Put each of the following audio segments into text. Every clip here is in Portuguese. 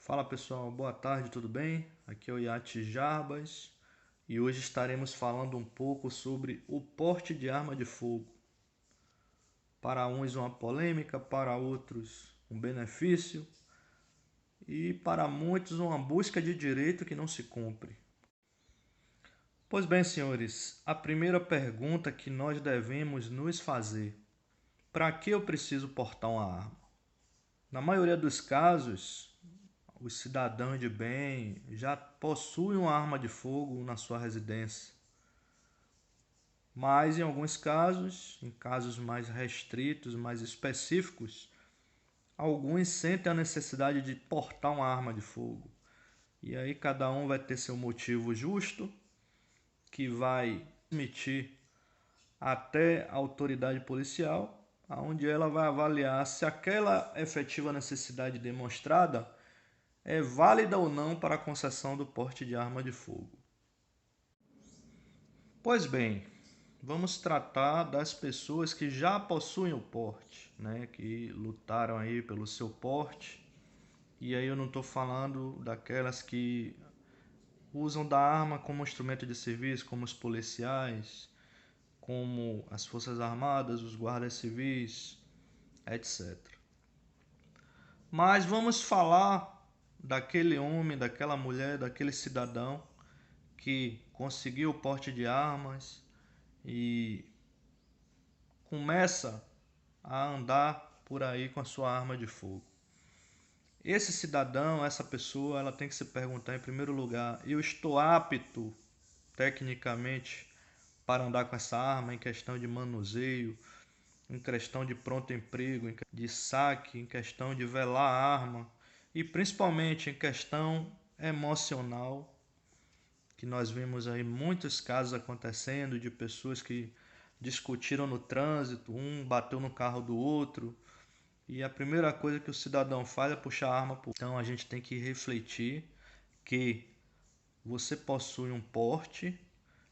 Fala pessoal, boa tarde, tudo bem? Aqui é o Yates Jarbas e hoje estaremos falando um pouco sobre o porte de arma de fogo. Para uns uma polêmica, para outros um benefício e para muitos uma busca de direito que não se cumpre. Pois bem, senhores, a primeira pergunta que nós devemos nos fazer: para que eu preciso portar uma arma? Na maioria dos casos, os cidadãos de bem já possuem uma arma de fogo na sua residência. Mas em alguns casos, em casos mais restritos, mais específicos, alguns sentem a necessidade de portar uma arma de fogo. E aí cada um vai ter seu motivo justo, que vai emitir até a autoridade policial, onde ela vai avaliar se aquela efetiva necessidade demonstrada é válida ou não para a concessão do porte de arma de fogo. Pois bem, vamos tratar das pessoas que já possuem o porte, né, que lutaram aí pelo seu porte. E aí eu não estou falando daquelas que usam da arma como instrumento de serviço, como os policiais, como as Forças Armadas, os guardas civis, etc. Mas vamos falar daquele homem, daquela mulher, daquele cidadão que conseguiu o porte de armas e começa a andar por aí com a sua arma de fogo. Esse cidadão, essa pessoa, ela tem que se perguntar em primeiro lugar: eu estou apto tecnicamente para andar com essa arma em questão de manuseio, em questão de pronto emprego, de saque, em questão de velar a arma e principalmente em questão emocional, que nós vimos aí muitos casos acontecendo de pessoas que discutiram no trânsito, um bateu no carro do outro, e a primeira coisa que o cidadão faz é puxar a arma. Então a gente tem que refletir que você possui um porte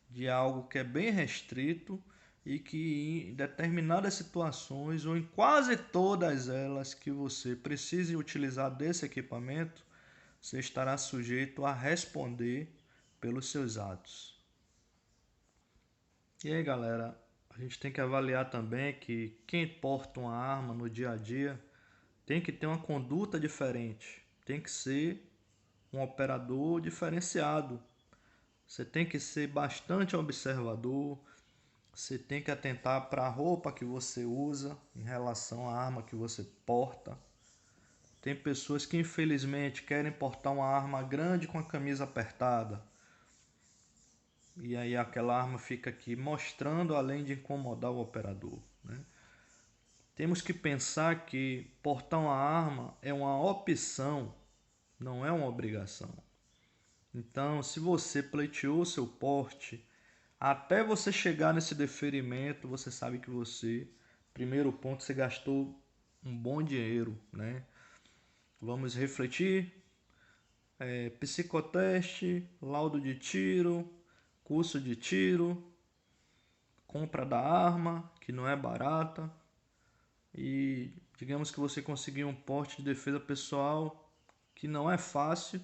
de algo que é bem restrito e que em determinadas situações ou em quase todas elas que você precise utilizar desse equipamento, você estará sujeito a responder pelos seus atos. E aí, galera, a gente tem que avaliar também que quem porta uma arma no dia a dia tem que ter uma conduta diferente, tem que ser um operador diferenciado. Você tem que ser bastante observador, você tem que atentar para a roupa que você usa em relação à arma que você porta. Tem pessoas que infelizmente querem portar uma arma grande com a camisa apertada. E aí aquela arma fica aqui mostrando, além de incomodar o operador, né? Temos que pensar que portar uma arma é uma opção, não é uma obrigação. Então, se você pleiteou seu porte, até você chegar nesse deferimento, você sabe que você, primeiro ponto, você gastou um bom dinheiro, né? Vamos refletir, psicoteste, laudo de tiro, curso de tiro, compra da arma, que não é barata, e digamos que você conseguiu um porte de defesa pessoal que não é fácil,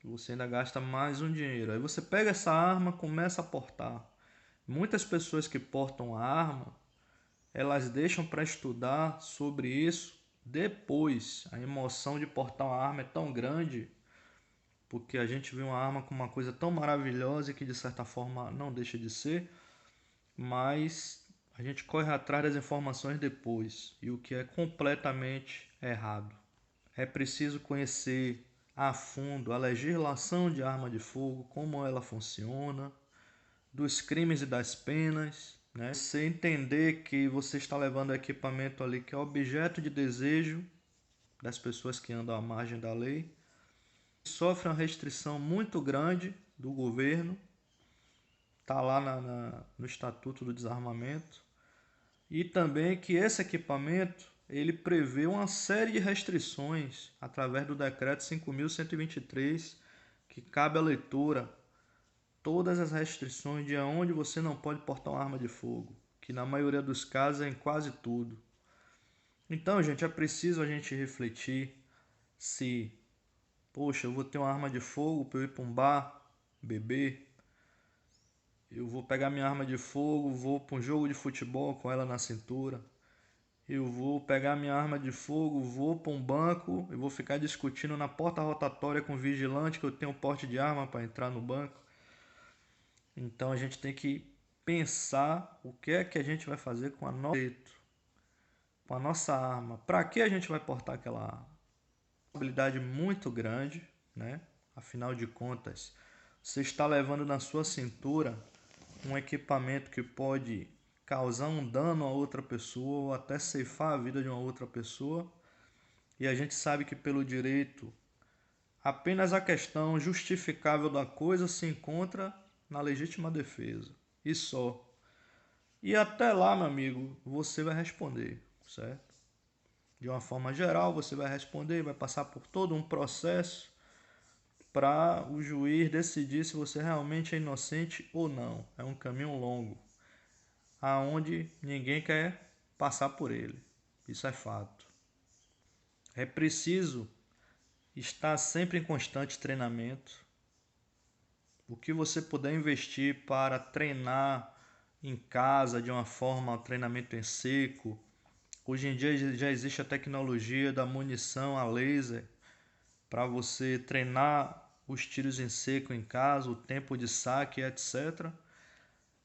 você ainda gasta mais um dinheiro. Aí você pega essa arma, começa a portar. Muitas pessoas que portam a arma, elas deixam para estudar sobre isso depois. A emoção de portar uma arma é tão grande, porque a gente vê uma arma como uma coisa tão maravilhosa que de certa forma não deixa de ser, mas a gente corre atrás das informações depois, e o que é completamente errado. É preciso conhecer a fundo a legislação de arma de fogo, como ela funciona, dos crimes e das penas, né? Você entender que você está levando equipamento ali que é objeto de desejo das pessoas que andam à margem da lei, sofre uma restrição muito grande do governo, está lá no Estatuto do Desarmamento, e também que esse equipamento ele prevê uma série de restrições através do decreto 5.123, que cabe à leitura todas as restrições de onde você não pode portar uma arma de fogo, que na maioria dos casos é em quase tudo. Então, gente, é preciso a gente refletir, se, poxa, eu vou ter uma arma de fogo para eu ir para um bar, beber, eu vou pegar minha arma de fogo, vou para um jogo de futebol com ela na cintura, eu vou pegar minha arma de fogo, vou para um banco e vou ficar discutindo na porta rotatória com o vigilante que eu tenho porte de arma para entrar no banco. Então a gente tem que pensar o que é que a gente vai fazer com com a nossa arma. Para que a gente vai portar aquela arma? Uma habilidade muito grande, né? Afinal de contas, você está levando na sua cintura um equipamento que pode causar um dano a outra pessoa ou até ceifar a vida de uma outra pessoa. E a gente sabe que pelo direito, apenas a questão justificável da coisa se encontra na legítima defesa. E só. E até lá, meu amigo, você vai responder, certo? De uma forma geral, você vai responder, vai passar por todo um processo para o juiz decidir se você realmente é inocente ou não. É um caminho longo, aonde ninguém quer passar por ele. Isso é fato. É preciso estar sempre em constante treinamento. O que você puder investir para treinar em casa de uma forma, treinamento em seco. Hoje em dia já existe a tecnologia da munição a laser para você treinar os tiros em seco em casa, o tempo de saque, etc.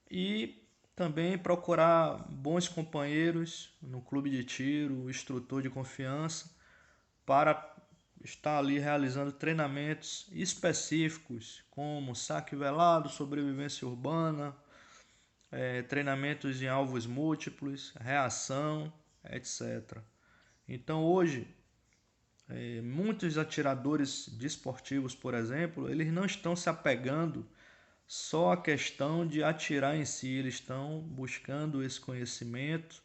E também procurar bons companheiros no clube de tiro, instrutor de confiança, para estar ali realizando treinamentos específicos, como saque velado, sobrevivência urbana, treinamentos em alvos múltiplos, reação, etc. Então hoje, muitos atiradores desportivos, por exemplo, eles não estão se apegando só à questão de atirar em si, eles estão buscando esse conhecimento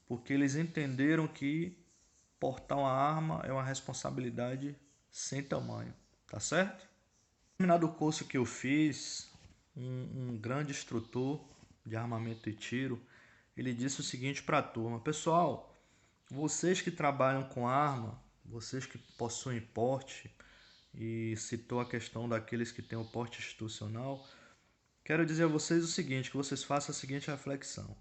porque eles entenderam que portar uma arma é uma responsabilidade sem tamanho, tá certo? No terminado o curso que eu fiz, um grande instrutor de armamento e tiro, ele disse o seguinte para a turma: pessoal, vocês que trabalham com arma, vocês que possuem porte, e citou a questão daqueles que têm o porte institucional, quero dizer a vocês o seguinte, que vocês façam a seguinte reflexão.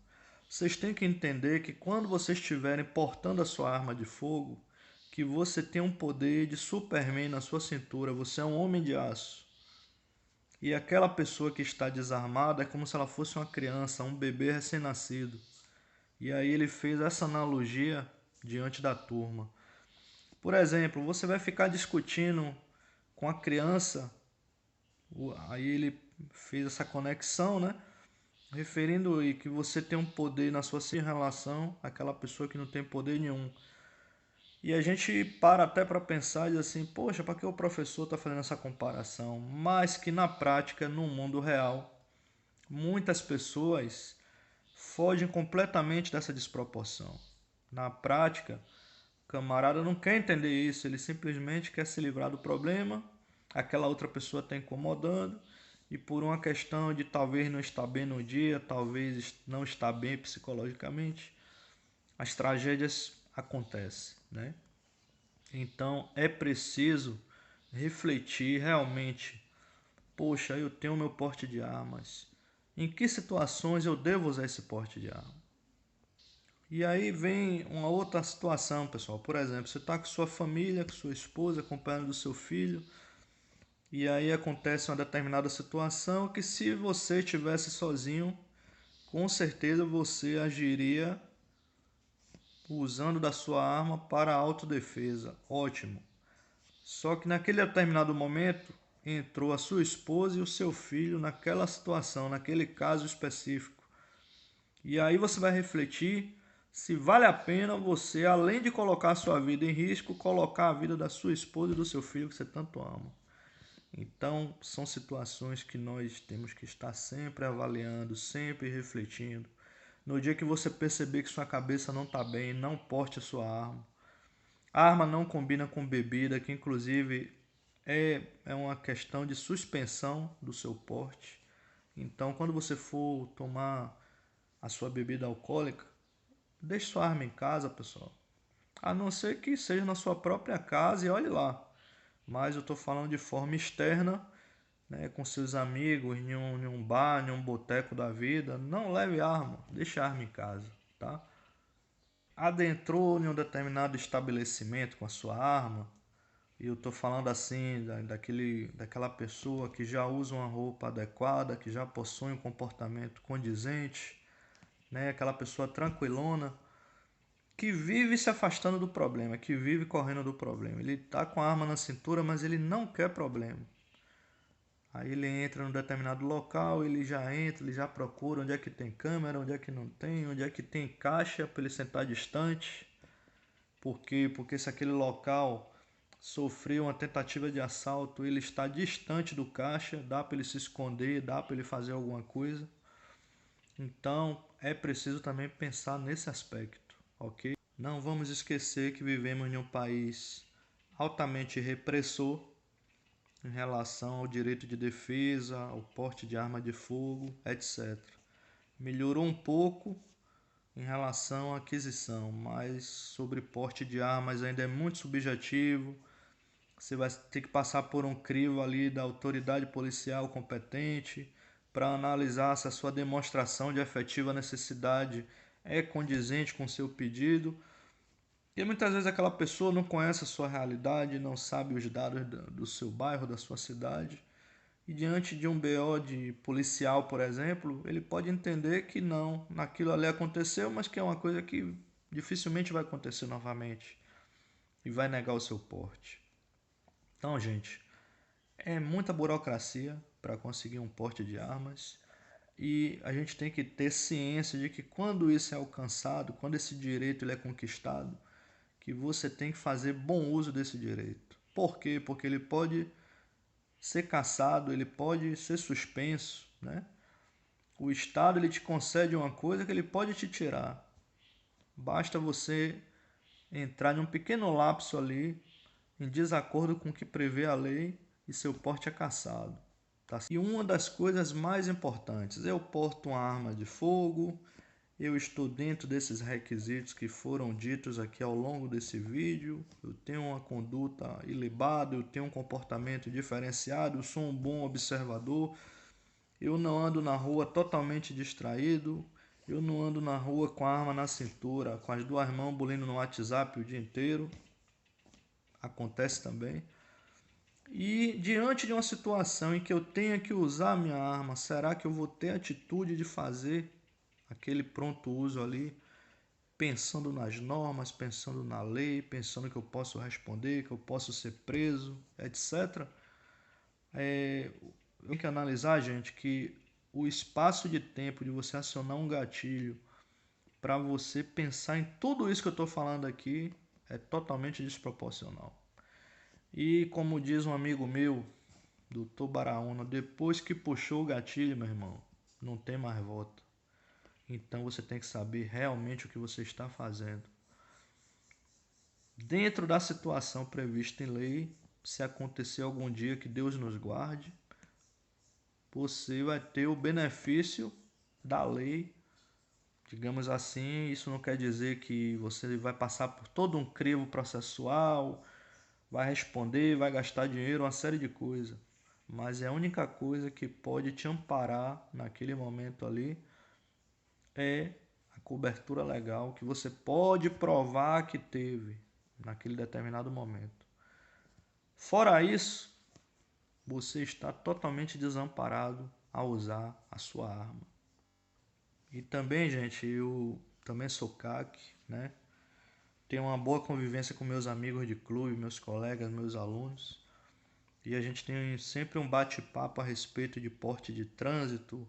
Vocês têm que entender que quando vocês estiverem portando a sua arma de fogo, que você tem um poder de Superman na sua cintura, você é um homem de aço. E aquela pessoa que está desarmada é como se ela fosse uma criança, um bebê recém-nascido. E aí ele fez essa analogia diante da turma. Por exemplo, você vai ficar discutindo com a criança, aí ele fez essa conexão, né? Referindo aí que você tem um poder na sua relação àquela pessoa que não tem poder nenhum. E a gente para até para pensar e diz assim, poxa, para que o professor está fazendo essa comparação? Mas que na prática, no mundo real, muitas pessoas fogem completamente dessa desproporção. Na prática, o camarada não quer entender isso, ele simplesmente quer se livrar do problema, aquela outra pessoa está incomodando, e por uma questão de talvez não estar bem no dia, talvez não estar bem psicologicamente, as tragédias acontecem, né? Então é preciso refletir realmente, poxa, eu tenho meu porte de armas, em que situações eu devo usar esse porte de arma? E aí vem uma outra situação, pessoal. Por exemplo, você está com sua família, com sua esposa, acompanhando do seu filho, e aí acontece uma determinada situação que se você estivesse sozinho, com certeza você agiria usando da sua arma para autodefesa. Ótimo. Só que naquele determinado momento entrou a sua esposa e o seu filho naquela situação, naquele caso específico. E aí você vai refletir se vale a pena você, além de colocar a sua vida em risco, colocar a vida da sua esposa e do seu filho que você tanto ama. Então, são situações que nós temos que estar sempre avaliando, sempre refletindo. No dia que você perceber que sua cabeça não está bem, não porte a sua arma. A arma não combina com bebida, que inclusive é uma questão de suspensão do seu porte. Então, quando você for tomar a sua bebida alcoólica, deixe sua arma em casa, pessoal. A não ser que seja na sua própria casa e olhe lá. Mas eu estou falando de forma externa, né, com seus amigos, em um bar, em um boteco da vida. Não leve arma, deixe a arma em casa, tá? Adentrou em um determinado estabelecimento com a sua arma, e eu estou falando assim daquela pessoa que já usa uma roupa adequada, que já possui um comportamento condizente, né? Aquela pessoa tranquilona, que vive se afastando do problema, que vive correndo do problema. Ele está com a arma na cintura, mas ele não quer problema. Aí ele entra num determinado local, ele já procura onde é que tem câmera, onde é que não tem, onde é que tem caixa para ele sentar distante. Por quê? Porque se aquele local sofreu uma tentativa de assalto, ele está distante do caixa, dá para ele se esconder, dá para ele fazer alguma coisa. Então é preciso também pensar nesse aspecto, ok? Não vamos esquecer que vivemos em um país altamente repressor em relação ao direito de defesa, ao porte de arma de fogo, etc. Melhorou um pouco em relação à aquisição, mas sobre porte de armas ainda é muito subjetivo. Você vai ter que passar por um crivo ali da autoridade policial competente para analisar se a sua demonstração de efetiva necessidade é condizente com o seu pedido. E muitas vezes aquela pessoa não conhece a sua realidade, não sabe os dados do seu bairro, da sua cidade. E diante de um BO de policial, por exemplo, ele pode entender que não, naquilo ali aconteceu, mas que é uma coisa que dificilmente vai acontecer novamente e vai negar o seu porte. Então, gente, é muita burocracia para conseguir um porte de armas e a gente tem que ter ciência de que quando isso é alcançado, quando esse direito ele é conquistado, que você tem que fazer bom uso desse direito. Por quê? Porque ele pode ser cassado, ele pode ser suspenso, né? O Estado ele te concede uma coisa que ele pode te tirar. Basta você entrar em um pequeno lapso ali, em desacordo com o que prevê a lei, e seu porte é cassado. Tá? E uma das coisas mais importantes, eu porto uma arma de fogo, eu estou dentro desses requisitos que foram ditos aqui ao longo desse vídeo, eu tenho uma conduta ilibada, eu tenho um comportamento diferenciado, eu sou um bom observador, eu não ando na rua totalmente distraído, eu não ando na rua com a arma na cintura, com as duas mãos bulindo no WhatsApp o dia inteiro, acontece também. E diante de uma situação em que eu tenha que usar a minha arma, será que eu vou ter a atitude de fazer aquele pronto uso ali, pensando nas normas, pensando na lei, pensando que eu posso responder, que eu posso ser preso, etc. Eu tenho que analisar, gente, que o espaço de tempo de você acionar um gatilho para você pensar em tudo isso que eu estou falando aqui é totalmente desproporcional. E como diz um amigo meu, Doutor Baraúna, depois que puxou o gatilho, meu irmão, não tem mais volta. Então você tem que saber realmente o que você está fazendo. Dentro da situação prevista em lei, se acontecer algum dia que Deus nos guarde, você vai ter o benefício da lei. Digamos assim, isso não quer dizer que você vai passar por todo um crivo processual, vai responder, vai gastar dinheiro, uma série de coisas. Mas é a única coisa que pode te amparar naquele momento ali é a cobertura legal que você pode provar que teve naquele determinado momento. Fora isso, você está totalmente desamparado a usar a sua arma. E também, gente, eu também sou CAC, né? Tenho uma boa convivência com meus amigos de clube, meus colegas, meus alunos. E a gente tem sempre um bate-papo a respeito de porte de trânsito,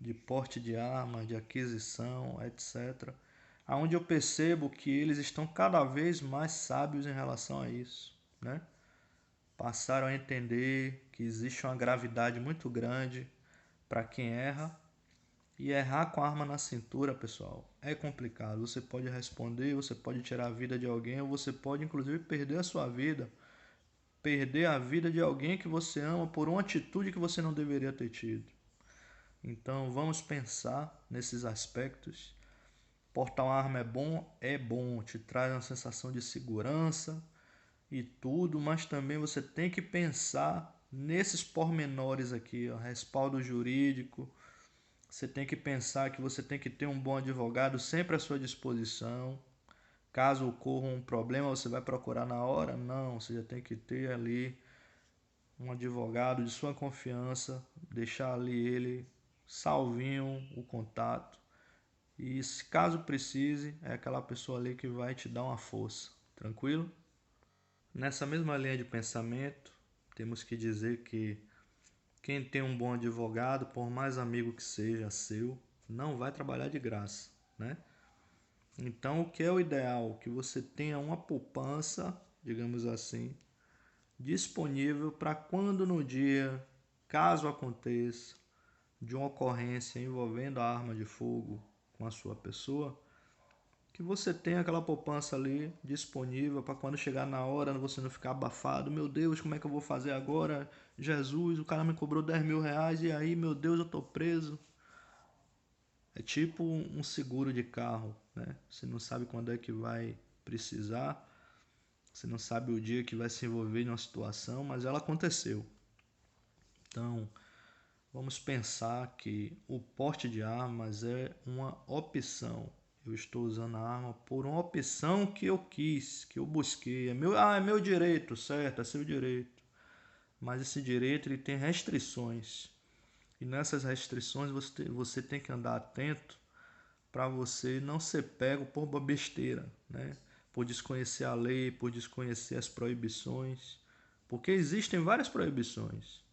de porte de arma, de aquisição, etc. Aonde eu percebo que eles estão cada vez mais sábios em relação a isso, né? Passaram a entender que existe uma gravidade muito grande para quem erra. E errar com a arma na cintura, pessoal, é complicado. Você pode responder, você pode tirar a vida de alguém, ou você pode inclusive perder a sua vida. Perder a vida de alguém que você ama por uma atitude que você não deveria ter tido. Então vamos pensar nesses aspectos Portar uma arma é bom, te traz uma sensação de segurança e tudo, mas também você tem que pensar nesses pormenores aqui, ó, respaldo jurídico. Você tem que pensar que você tem que ter um bom advogado sempre à sua disposição. Caso ocorra um problema, você vai procurar na hora? Não, você já tem que ter ali um advogado de sua confiança, deixar ali ele salvinho o contato. E se caso precise, é aquela pessoa ali que vai te dar uma força. Tranquilo? Nessa mesma linha de pensamento, temos que dizer que quem tem um bom advogado, por mais amigo que seja seu, não vai trabalhar de graça, né? Então, o que é o ideal? Que você tenha uma poupança, digamos assim, disponível para quando no dia, caso aconteça, de uma ocorrência envolvendo a arma de fogo com a sua pessoa, que você tenha aquela poupança ali disponível para quando chegar na hora você não ficar abafado. Meu Deus, como é que eu vou fazer agora? Jesus, o cara me cobrou 10 mil reais e aí, meu Deus, eu tô preso. É tipo um seguro de carro, né? Você não sabe quando é que vai precisar, você não sabe o dia que vai se envolver em uma situação, mas ela aconteceu. Então, vamos pensar que o porte de armas é uma opção. Eu estou usando a arma por uma opção que eu quis, que eu busquei. É meu direito, certo? É seu direito. Mas esse direito ele tem restrições. E nessas restrições você tem que andar atento para você não ser pego por besteira, né? Por desconhecer a lei, por desconhecer as proibições. Porque existem várias proibições,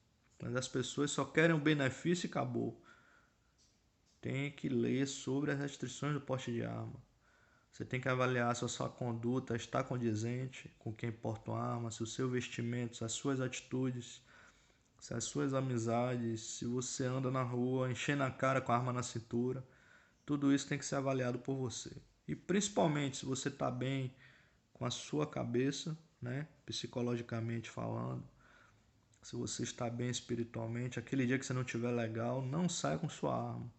mas as pessoas só querem o benefício e acabou. Tem que ler sobre as restrições do porte de arma. Você tem que avaliar se a sua conduta está condizente com quem porta uma arma, se o seu vestimento, se as suas atitudes, se as suas amizades, se você anda na rua enchendo a cara com a arma na cintura. Tudo isso tem que ser avaliado por você. E principalmente se você está bem com a sua cabeça, né, psicologicamente falando, se você está bem espiritualmente, aquele dia que você não estiver legal, não saia com sua arma,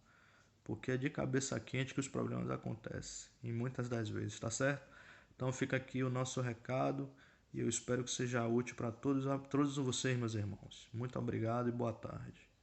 porque é de cabeça quente que os problemas acontecem, e muitas das vezes, tá certo? Então fica aqui o nosso recado e eu espero que seja útil para todos vocês, meus irmãos. Muito obrigado e boa tarde.